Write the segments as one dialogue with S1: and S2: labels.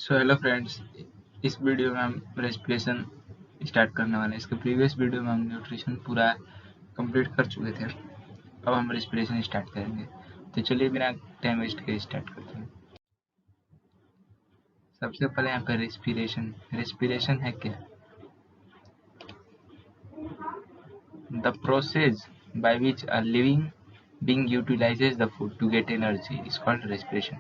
S1: So hello friends, इस video में हम रेस्पिरेशन स्टार्ट करने वाले हैं। इसके प्रीवियस वीडियो में हम न्यूट्रिशन पूरा कंप्लीट कर चुके थे। अब हम रेस्पिरेशन स्टार्ट करेंगे। तो चलिए बिना टाइम वेस्ट के स्टार्ट करते हैं। सबसे पहले यहाँ पे रेस्पिरेशन है क्या? The process by which a living being utilizes the food to get energy is called respiration.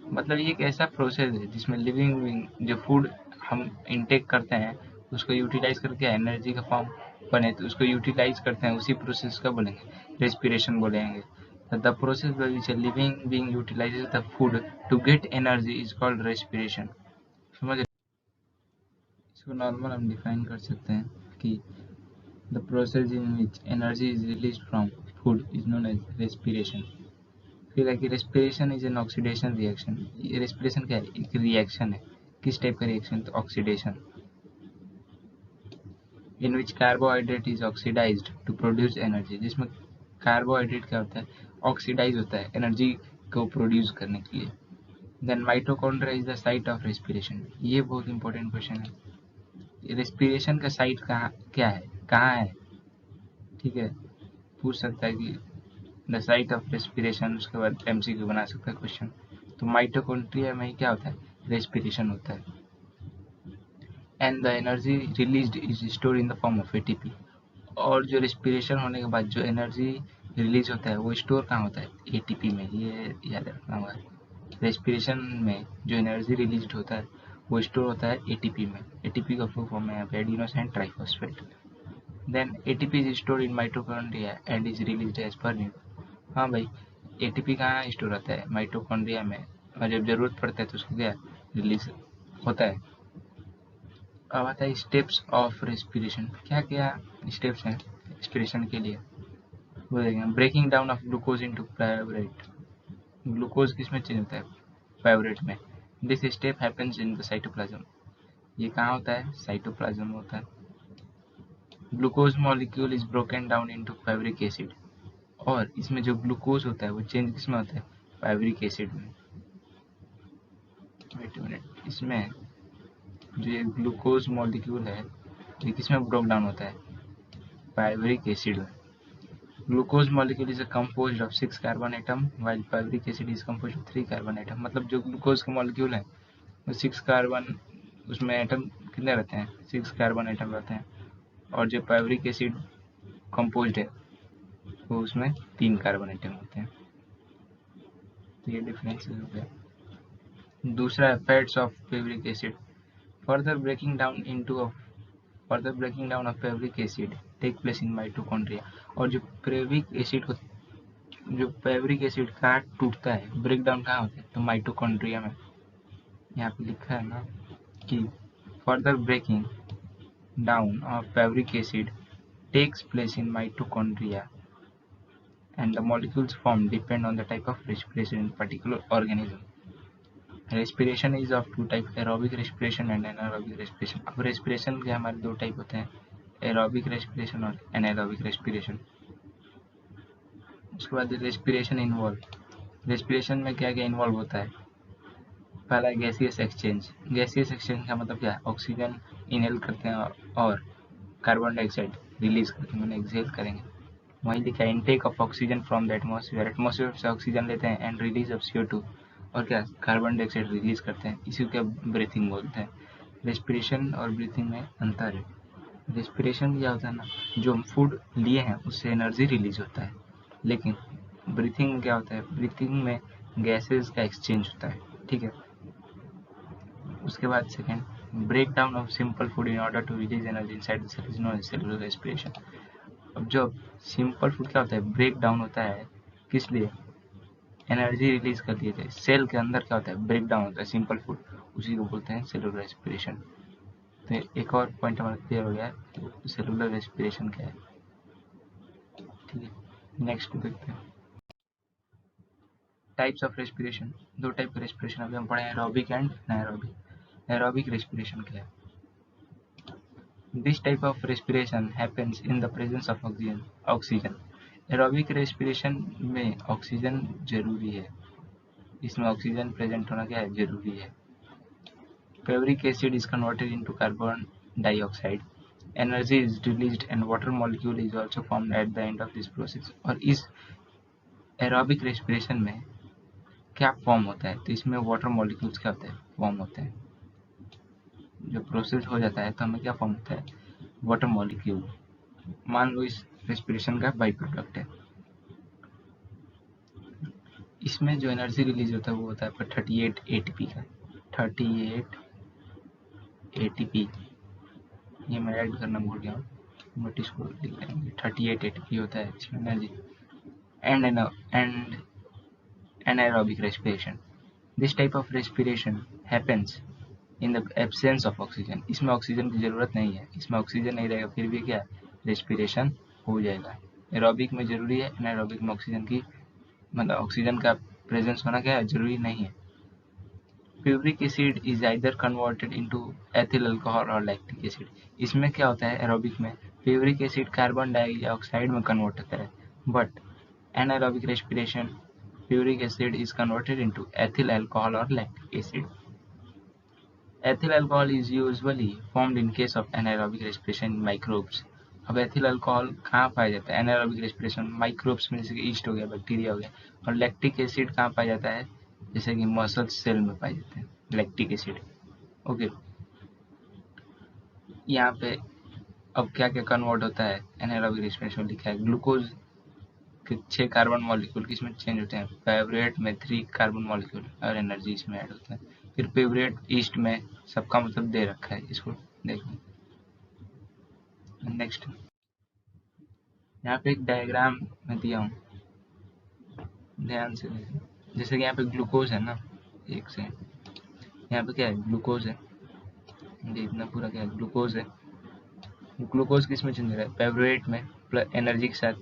S1: मतलब ये एक ऐसा प्रोसेस है जिसमें लिविंग बीइंग जो फूड हम इनटेक करते हैं उसको यूटिलाइज करके एनर्जी का फॉर्म बने तो उसको यूटिलाइज करते हैं, उसी प्रोसेस का बोलेंगे रेस्पिरेशन बोलेंगे। The process by which living being utilizes the food to get energy is called respiration. समझ? इसको नॉर्मल हम डिफाइन कर सकते हैं कि the process in which energy is release from food is known as respiration. फिर है कि respiration is an oxidation reaction. ये रेस्पिरेशन क्या है? एक रिएक्शन है। किस टाइप का रिएक्शन? तो oxidation. In which carbohydrate is oxidized to produce energy. जिसमें कार्बोहाइड्रेट क्या होता है? ऑक्सीडाइज होता है एनर्जी को प्रोड्यूस करने के लिए। Then mitochondria is the site of respiration. ये बहुत इंपॉर्टेंट क्वेश्चन है। रेस्पिरेशन का साइट कहाँ क्या है, कहाँ है? ठीक है, पूछ सकता है कि द साइट ऑफ रेस्पिरेशन, उसके बाद एमसीक्यू बना सकता है क्वेश्चन। तो माइटोकॉन्ड्रिया में ही क्या होता है? रेस्पिरेशन होता है। And the energy released is store in the form of ATP. और जो रेस्पिरेशन होने के बाद जो एनर्जी रिलीज होता है वो स्टोर कहाँ होता है? एटीपी में। ये याद रखना होगा। रेस्पिरेशन में जो एनर्जी रिलीज होता है वो स्टोर होता है एटीपी में। एटीपी का फुल फॉर्म है यहाँ पे adenosine triphosphate. Then ATP is store in mitochondria and is released as per nucleus. हाँ भाई, एटीपी कहाँ स्टोर होता है? माइटोकॉन्ड्रिया में। और जब जरूरत पड़ता है तो उसको क्या रिलीज होता है। अब आता है स्टेप्स ऑफ रेस्पिरेशन। क्या क्या स्टेप्स हैं रेस्पिरेशन के लिए वो देखेंगे। Breaking down of glucose into pyruvate. Glucose किस में चेंज होता है? पाइरूवेट में। This step happens in the cytoplasm. ये कहाँ होता है? साइटोप्लाज्म में होता है। Glucose molecule is broken down into pyruvic acid. और इसमें जो ग्लूकोज होता है वो चेंज किस में होता है? पाइरूविक एसिड में। वेट मिनट, इसमें जो ये ग्लूकोज मॉलिक्यूल है ये किस में ब्रोक डाउन होता है? पाइरूविक एसिड में। Glucose molecule is composed of 6 carbon atom while pyruvic acid is composed of 3 carbon atom. मतलब जो ग्लूकोज का मॉलिक्यूल है वो 6 कार्बन, उसमें एटम कितने रहते हैं? 6 कार्बन एटम रहते हैं। और जो पाइरूविक एसिड कंपोज्ड है वो उसमें 3 कार्बन एटम होते हैं। तो ये डिफरेंस हो गया। दूसरा है fates of pyruvic acid. Further breaking down of pyruvic acid take place in mitochondria. और जो पाइरूविक एसिड कहाँ टूटता है, ब्रेक डाउन कहाँ होता है? तो माइटोकॉन्ड्रिया में। यहाँ पे लिखा है ना कि further breaking down of pyruvic acid takes place in mitochondria and the molecules formed depend on the type of respiration in particular organism. Respiration is of two types, aerobic respiration and anaerobic respiration. अब respiration के हमारे दो type होते हैं, aerobic respiration और anaerobic respiration। उसके बाद respiration involve। respiration में क्या क्या इन्वॉल्व होता है? पहला गैसियस एक्सचेंज। गैसियस एक्सचेंज का मतलब क्या है? ऑक्सीजन इनहेल करते हैं और कार्बन डाइऑक्साइड रिलीज करते हैं, मैंने एक्सहेल करेंगे। वहीं लिखा है intake of oxygen from the atmosphere. Atmosphere से ऑक्सीजन लेते हैं एंड रिलीज ऑफ CO2। और क्या? कार्बन डाइऑक्साइड रिलीज करते हैं, इसी को ब्रीथिंग बोलते हैं। रेस्पिरेशन और ब्रीथिंग में अंतर है। रेस्पिरेशन क्या होता है ना, जो हम फूड लिए हैं उससे एनर्जी रिलीज होता है, लेकिन ब्रीथिंग में क्या होता है? ब्रीथिंग में गैसेस का एक्सचेंज होता है। ठीक है। उसके बाद second, break down of simple food in order to release energy inside the cell is known as cellular respiration. अब जो सिंपल फूड क्या होता है? ब्रेक डाउन होता है, किस लिए? एनर्जी रिलीज कर दिए थे। सेल के अंदर क्या होता है? ब्रेक डाउन होता है सिंपल फूड, उसी को बोलते हैं सेलुलर रेस्पिरेशन। तो एक और पॉइंट हमारा क्लियर हो गया कि सेलुलर रेस्पिरेशन क्या है। ठीक है, नेक्स्ट देखते हैं टाइप्स ऑफ रेस्पिरेशन। दो टाइप का रेस्पिरेशन अभी हम पढ़े हैं, aerobic and anaerobic. Aerobic respiration क्या है? This type of respiration happens in the presence of oxygen. Aerobic respiration में ऑक्सीजन जरूरी है, इसमें ऑक्सीजन प्रेजेंट होना क्या है? जरूरी है। Piruvic acid is converted into carbon dioxide. Energy is released and water molecule is also formed at the end of this process. और इस एरोबिक रेस्पिरेशन में क्या फॉर्म होता है? तो इसमें वाटर मॉलिक्यूल्स क्या होते हैं? फॉर्म होते हैं. जब प्रोसेस हो जाता है तो हमें क्या फॉर्म होता है? Water molecule. मान लो इस रेस्पिरेशन का बाई प्रोडक्ट है. इसमें जो एनर्जी रिलीज होता है वो होता है आपका 38 एटीपी का. 38 एटीपी, ये मैं ऐड करना भूल गया हूँ, बट इसको लिख लेंगे. 38 एटीपी होता है इसमें energy. And anaerobic respiration. This type of respiration happens in the absence of oxygen. इसमें ऑक्सीजन की जरूरत नहीं है. इसमें ऑक्सीजन नहीं रहेगा फिर भी क्या रेस्पिरेशन हो जाएगा. एरोबिक में जरूरी है, एनाएरोबिक में ऑक्सीजन की मतलब ऑक्सीजन का प्रेजेंस होना क्या है? जरूरी नहीं है. Piruvic acid is either converted into ethyl alcohol or lactic acid. इसमें क्या होता है एरोबिक में? पिरुविक एसिड कार्बन डाइऑक्साइड में कन्वर्ट होता है, but anaerobic respiration piruvic acid is converted into ethyl alcohol or lactic acid. Ethyl alcohol is usually formed in case of anaerobic respiration in microbes. अब ethyl alcohol कहाँ पाया जाता है? एनाएरोबिक respiration microbes में, जैसे कि ईस्ट हो गया, बैक्टीरिया हो गया. और लैक्टिक एसिड कहाँ पाया जाता है? जैसे कि मसल सेल में पाए जाते हैं लैक्टिक एसिड. ओके, यहाँ पे अब क्या क्या कन्वर्ट होता है एनाएरोबिक रेस्पिरेशन लिखा है. ग्लूकोज के 6 कार्बन मॉलिक्यूल किसमें चेंज होते हैं? फेवरेट में 3 कार्बन मॉलिक्यूल और एनर्जी इसमें ऐड होता है. फिर फेवरेट ईस्ट में सबका मतलब दे रखा है, इसको देखो. नेक्स्ट, यहाँ पे एक डायग्राम में दिया हूँ, ध्यान से देखो. जैसे कि यहाँ पे ग्लूकोज है ना, एक से यहाँ पे क्या है? ग्लूकोज है. ये इतना पूरा क्या है? ग्लूकोज है. ग्लूकोज किस में चेंज हो रहा है? फेवरेट में प्लस एनर्जी के साथ.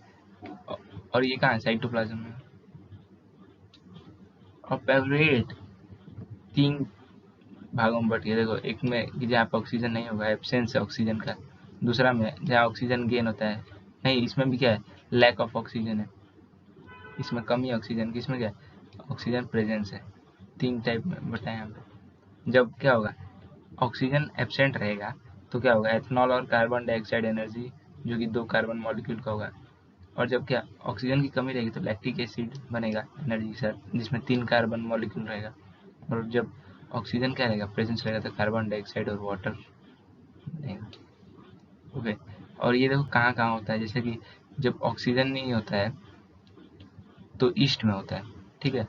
S1: और ये कहाँ है? साइटोप्लाज्म में. और फेवरेट 3 भागों में बट गया. देखो, एक में जहाँ पे ऑक्सीजन नहीं होगा, एब्सेंस है ऑक्सीजन का. दूसरा में जहाँ ऑक्सीजन गेन होता है, नहीं इसमें भी क्या है? लैक ऑफ ऑक्सीजन है. इसमें कमी है ऑक्सीजन की, इसमें क्या है? ऑक्सीजन प्रेजेंस है. 3 टाइप में बताया यहाँ पे. जब क्या होगा? ऑक्सीजन एब्सेंट रहेगा तो क्या होगा? एथनॉल और कार्बन डाइऑक्साइड एनर्जी, जो कि 2 कार्बन मॉलिक्यूल का होगा. और जब क्या ऑक्सीजन की कमी रहेगी तो लैक्टिक एसिड बनेगा एनर्जी के साथ, जिसमें 3 कार्बन मॉलिक्यूल रहेगा. और जब ऑक्सीजन क्या रहेगा? प्रेजेंस रहेगा, तो कार्बन डाइऑक्साइड और वाटर रहेगा. ओके, और ये देखो कहाँ कहाँ होता है. जैसे कि जब ऑक्सीजन नहीं होता है तो ईस्ट में होता है, ठीक है.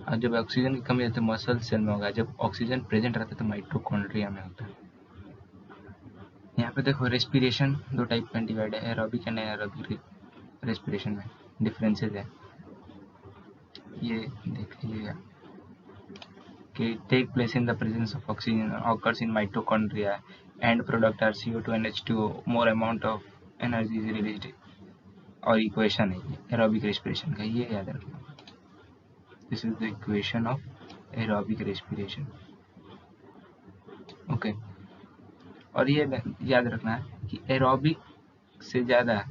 S1: और जब ऑक्सीजन की कमी रहती है तो मसल सेल में होगा. जब ऑक्सीजन प्रेजेंट रहता है तो माइटोकॉन्ड्रिया में होता है. यहाँ पे देखो रेस्पिरेशन 2 टाइप में डिवाइड है, एरोबिक एंड एनारोबिक रेस्पिरेशन में डिफरेंसेस है. ये देख लीजिएगा कि take place in the presence of oxygen, occurs in mitochondria, end product are CO2 and H2O, more amount of energy is released. और इक्वेशन है ये एरोबिक रेस्पिरेशन का, ये याद रखना. This is the equation of aerobic respiration. Okay, और ये याद रखना है कि एरोबिक से ज़्यादा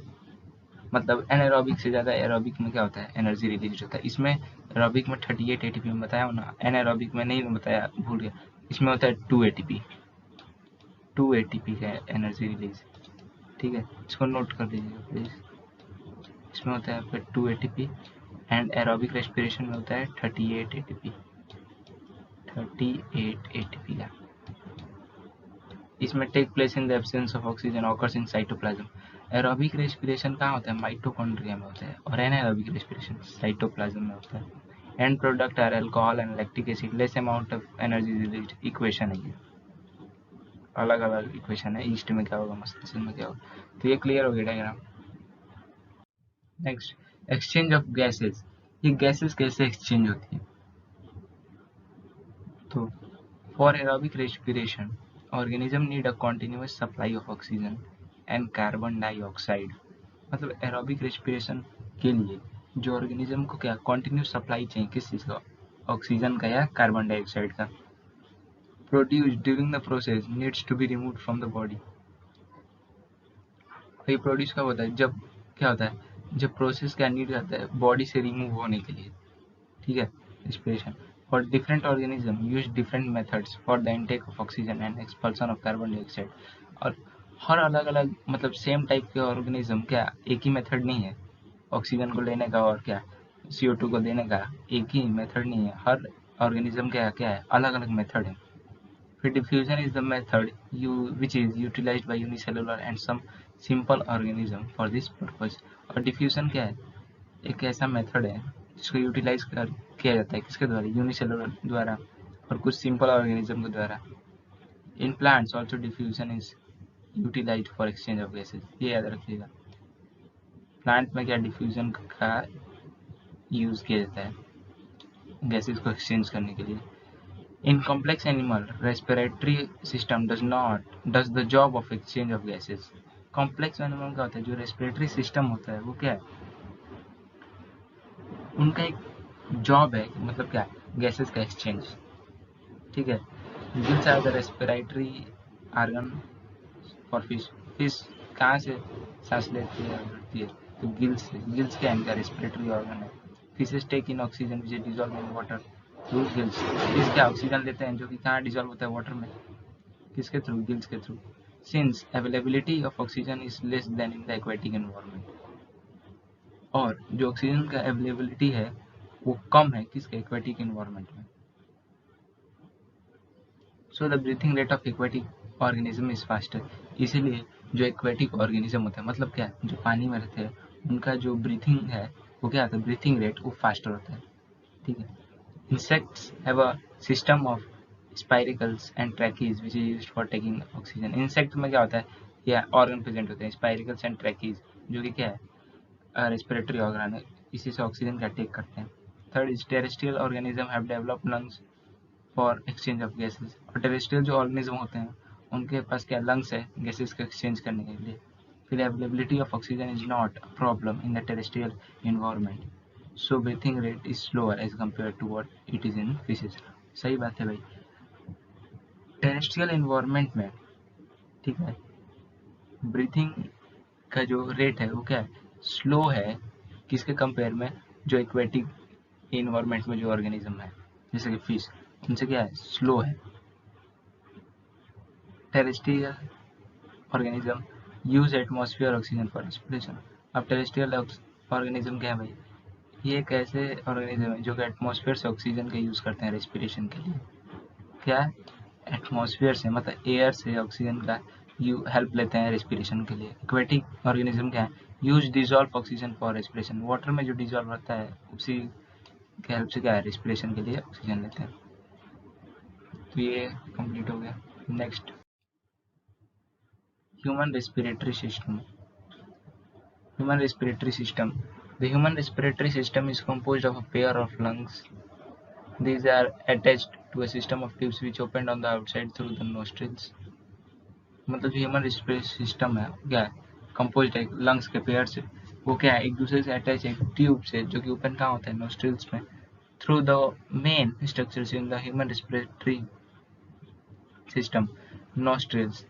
S1: मतलब एनाएरोबिक से ज़्यादा एरोबिक में क्या होता है? एनर्जी रिलीज होता है. इसमें एरोबिक में 38 एटीपी में बताया हूँ ना, एनाएरोबिक में नहीं बताया, भूल गया. इसमें होता है 2 एटीपी. 2 एटीपी का एनर्जी रिलीज, ठीक है. इसको नोट कर लीजिएगा प्लीज. इसमें होता है आपका 2 एटीपी एंड एरोबिक रेस्पिरेशन में होता है 38 एटीपी. 38 एटीपी का. इसमें take place in the absence of oxygen, occurs in cytoplasm. Aerobic respiration कहाँ होता है? माइटोकॉन्ड्रिया में होता है. और एनाएरोबिक रेस्पिरेशन साइटोप्लाज्म में होता है. End product are alcohol and lactic acid, less amount of energy released. Equation है ये, अलग अलग इक्वेशन है. ईस्ट में क्या होगा, मस्तिष्क में क्या होगा. तो ये क्लियर हो गया diagram. Next, exchange of gases. ये गैसेस कैसे एक्सचेंज होती है? तो for aerobic respiration organism need a continuous supply of oxygen and carbon dioxide. मतलब एरोबिक रेस्पिरेशन के लिए जो ऑर्गेनिज्म को क्या कॉन्टिन्यूस सप्लाई चाहिए, किस चीज़ का? ऑक्सीजन का या कार्बन डाइऑक्साइड का. Produce during the process needs to be remove from the body. ये प्रोड्यूस कब होता है? जब क्या होता है? जब प्रोसेस क्या नीड रहता है बॉडी से रिमूव होने के लिए, ठीक है, respiration. For different organism use different methods for the intake of oxygen and expulsion of carbon dioxide. और हर अलग अलग मतलब सेम टाइप के ऑर्गेनिज्म क्या एक ही मेथड नहीं है ऑक्सीजन को लेने का और क्या CO2 को देने का एक ही मेथड नहीं है हर ऑर्गेनिज्म क्या क्या है अलग अलग मेथड है फिर diffusion is the method which is utilized by unicellular and some simple organism for this purpose. और डिफ्यूजन क्या है एक ऐसा मेथड है जिसको यूटिलाइज किया जाता है किसके द्वारा यूनिसेलुलर द्वारा और कुछ सिंपल ऑर्गेनिज्म के द्वारा. In plants also diffusion is utilized for exchange of gases. ये याद रखिएगा प्लांट में क्या डिफ्यूजन का यूज किया जाता है गैसेज को एक्सचेंज करने के लिए. In complex animal, respiratory system does the job of exchange of gases. Complex animal का होता है जो respiratory system होता है वो क्या है उनका एक जॉब है मतलब क्या गैसेस का एक्सचेंज. ठीक है. Gills are the respiratory organ for fish. Fish कहाँ से सांस लेती है और बढ़ती है तो गिल्स से. गिल्स क्या इनका रेस्पिरेटरी ऑर्गन है. Fishes take in oxygen which is dissolve in water through gills. Fish क्या ऑक्सीजन लेते हैं जो कि कहाँ डिसॉल्व होता है वाटर में किसके थ्रू गिल्स के through. Since availability of oxygen is less then in the aquatic environment. और जो ऑक्सीजन का अवेलेबिलिटी है वो कम है किसके एक्वेटिक एनवायरनमेंट में. So the breathing rate of aquatic organism is faster. इसीलिए जो एक्वेटिक ऑर्गेनिज्म होता है मतलब क्या जो पानी में रहते हैं उनका जो ब्रीथिंग है वो क्या होता है ब्रीथिंग रेट वो फास्टर होता है. ठीक है. Insects have a system of spiracles and tracheids which is used for taking oxygen. Insect में क्या होता है या ऑर्गन प्रेजेंट होते हैं स्पाइरिकल्स एंड ट्रैकीज जो कि क्या है रेस्पिरेटरी ऑर्गन है इसी से ऑक्सीजन का टेक करते हैं. Third is terrestrial organism have developed lungs for exchange of gases. और टेरेस्ट्रियल जो ऑर्गेनिज्म होते हैं उनके पास क्या लंग्स है गैसेज का एक्सचेंज करने के लिए. फिर availability of oxygen is not a problem in the terrestrial environment. So breathing rate is slower as compare to what it is in fishes. सही बात है भाई. टेरेस्ट्रियल इन्वायरमेंट में ठीक है ब्रीथिंग का जो रेट है वो क्या है स्लो है किसके कंपेयर में जो एक्वेटिक इन्वायरमेंट में जो ऑर्गेनिज्म है जैसे कि फिश उनसे क्या है स्लो है. Terrestrial organism use atmosphere oxygen for respiration. अब टेरेस्ट्रियल ऑर्गेनिज्म क्या है भाई ये एक ऐसे ऑर्गेनिज्म है जो कि एटमॉस्फेयर से ऑक्सीजन का यूज करते हैं रेस्पिरेशन के लिए. क्या एटमॉस्फेयर से मतलब एयर से ऑक्सीजन का हेल्प लेते हैं रेस्पिरेशन के लिए. एक्वेटिक ऑर्गेनिज्म क्या है use dissolve oxygen for respiration. Water में जो डिजॉल्व रहता है उसी के हेल्प से क्या है रेस्पिरेशन के लिए ऑक्सीजन लेते हैं. तो ये कंप्लीट हो गया. Next human respiratory system. Human respiratory system. The human respiratory system is composed of a pair of lungs. These are attached to a system of tubes which opened on the outside through the nostrils. मतलब जो human respiratory system है क्या है composed है lungs के pair से. वो क्या है एक दूसरे से अटैच है ट्यूब से जो कि ओपन कहाँ होता है नोस्ट्रिल्स में. Through the main structures in the human respiratory system nostrils.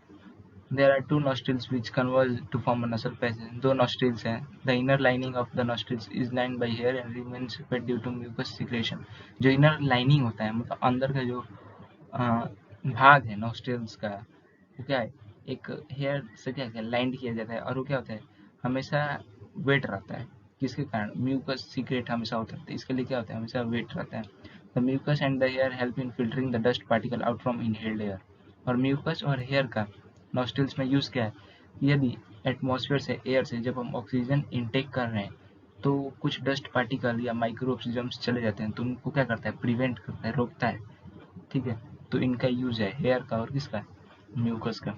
S1: There are two nostrils which converge to form a nasal passage. दो nostrils हैं. The inner lining of the nostrils is lined by hair and remains wet due to mucus secretion. जो inner lining होता है मतलब अंदर का जो भाग है nostrils का वो क्या है एक हेयर से क्या क्या लाइंड किया जाता है और वो क्या होता है हमेशा वेट रहता है किसके कारण म्यूकस सीक्रेट हमेशा होता है इसके लिए क्या होता है हमेशा वेट रहता है. The mucus and the hair help in filtering the dust particle out from inhaled air. और म्यूकस और हेयर का नॉस्ट्रिल्स में यूज़ क्या है यदि एटमॉस्फेयर से एयर से जब हम ऑक्सीजन इनटेक कर रहे हैं तो कुछ डस्ट पार्टिकल या माइक्रो ऑक्सीजन्स चले जाते हैं तो उनको क्या करता है प्रिवेंट करता है रोकता है. ठीक है. तो इनका यूज़ है हेयर का और किसका म्यूकस का.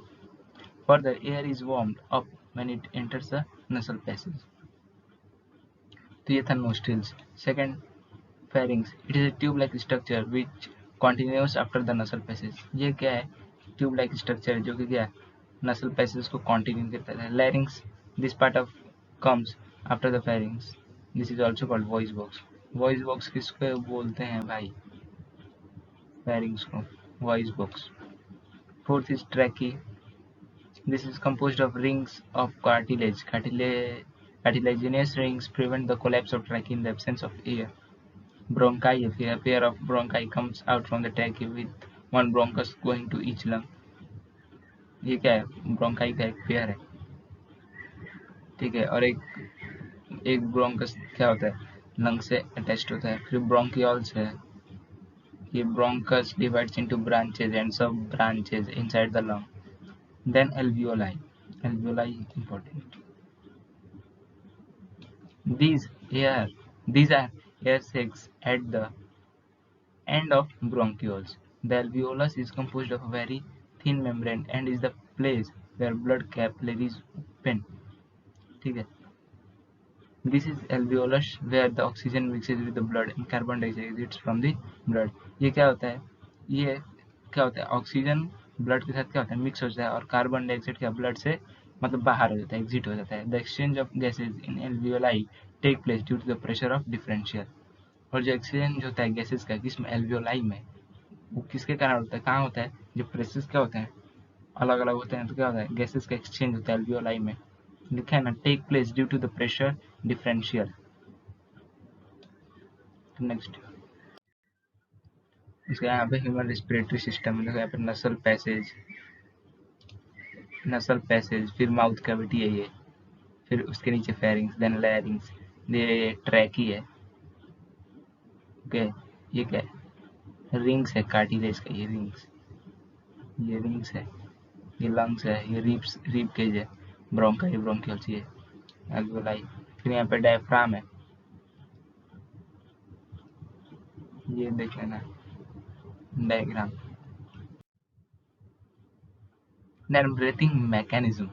S1: Further air is warmed up when it enters the नसल पैसेज. तो ये था nostrils. Second pharynx. It is a tube like structure which continuous after the नसल पैसेज. ये क्या है ट्यूब लाइक स्ट्रक्चर जो कि क्या नसल पैसेज को कंटिन्यू करता है. लैरिंग्स. This part of comes after the pharynx. This is also called voice box. Voice box किसको बोलते हैं भाई फेरिंग्स को voice box. Fourth is ट्रैकी. This is composed of rings of cartilaginous rings prevent the collapse of trachea in the absence of air. Bronchi है, फिर pair of bronchi comes out from the trachea with one bronchus going to each lung. ये क्या है, bronchi का एक pair है, ठीक है। और एक एक ब्रोंकस क्या होता है, लंग से अटैच्ड होता है। फिर ब्रोंकियोल्स है, ये bronchus divides into branches and sub branches inside the lung. Then alveoli, alveoli important. These air these are air sacs at the end of bronchioles. The alveolus is composed of a very thin membrane and is the place where blood capillaries open. ठीक है, this is alveolus where the oxygen mixes with the blood and carbon dioxide exits from the blood. ये क्या होता है, ये क्या होता है, ऑक्सीजन ब्लड के साथ क्या होता है, मिक्स हो जाता है और कार्बन डाइऑक्साइड क्या ब्लड से मतलब बाहर हो जाता है, एग्जिट हो जाता है। The exchange of gases in alveoli take place due to the pressure of differential. और जो एक्सचेंज होता है गैसेज का किसमें, एल्वियोलाई में, वो किसके कारण होता है, कहाँ होता है, जो प्रेशर्स क्या होते हैं अलग अलग होते हैं, तो क्या होता है गैसेज का एक्सचेंज होता है एल्वियोलाई में। लिखा है ना, take place due to the pressure differential. Next इसका यहाँ पे ह्यूमन रेस्पिरेटरी सिस्टम है, यहाँ पे नसल पैसेज, फिर माउथ कैविटी है ये, फिर उसके नीचे फेरिंग्स, देन लैरिंग्स, ये ट्रैकी है, ओके। ये क्या है, रिंग्स है, कार्टिलेज का, ये रिंग्स है, ये लंग्स है, ये रीब केज है, ब्रोंकाई ब्रोंकियल्स, ये एल्वियोलाई। फिर यहाँ पे डायफ्राम है, ये देख लेना diagram. Then breathing mechanism,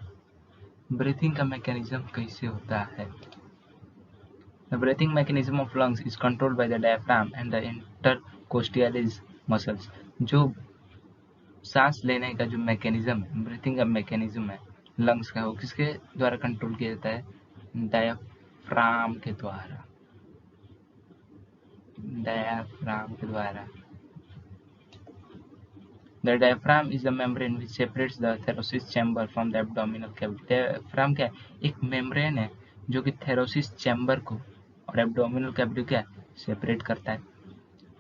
S1: breathing का मैकेनिज्म कैसे होता है। The breathing mechanism of lungs is controlled by the diaphragm and the intercostalialis muscles. जो सांस लेने का जो मैकेनिज्म है, ब्रीथिंग का मैकेनिज्म है लंग्स का, वो किसके द्वारा कंट्रोल किया जाता है, डायफ्राम के द्वारा, डायफ्राम के द्वारा। The diaphragm is the membrane which separates the thoracic chamber from the abdominal cavity. Diaphragm क्या है, एक मेम्ब्रेन है जो कि थेरोसिस चैम्बर को और एब्डोमिनल कैविटी क्या सेपरेट करता है।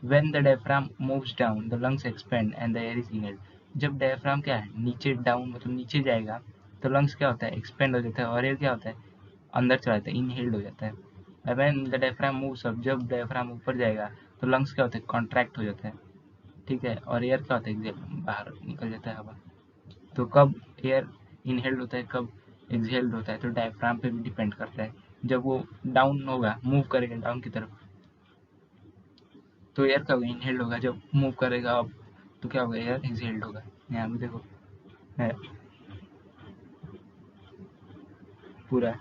S1: When the diaphragm moves down, the lungs expand and the air is inhaled. जब डायफ्राम क्या है नीचे डाउन मतलब नीचे जाएगा तो लंग्स क्या होता है, एक्सपेंड हो जाता है और एयर क्या होता है अंदर चला जाता है, इनहेल्ड हो जाता है। When the diaphragm moves up, जब डायफ्राम ऊपर जाएगा तो लंग्स क्या होता है, कॉन्ट्रैक्ट हो जाता है, ठीक है। और एयर क्या होता है, एक्सेल बाहर निकल जाता है हवा। तो कब एयर इनहेल्ड होता है, कब एक्सहेल्ड होता है, तो डायफ्राम पे भी डिपेंड करता है। जब वो डाउन होगा, मूव करेगा डाउन की तरफ, तो एयर क्या होगा, इनहेल्ड होगा। जब मूव करेगा अब तो क्या होगा, एयर एक्सहेल्ड होगा। यहाँ भी देखो है पूरा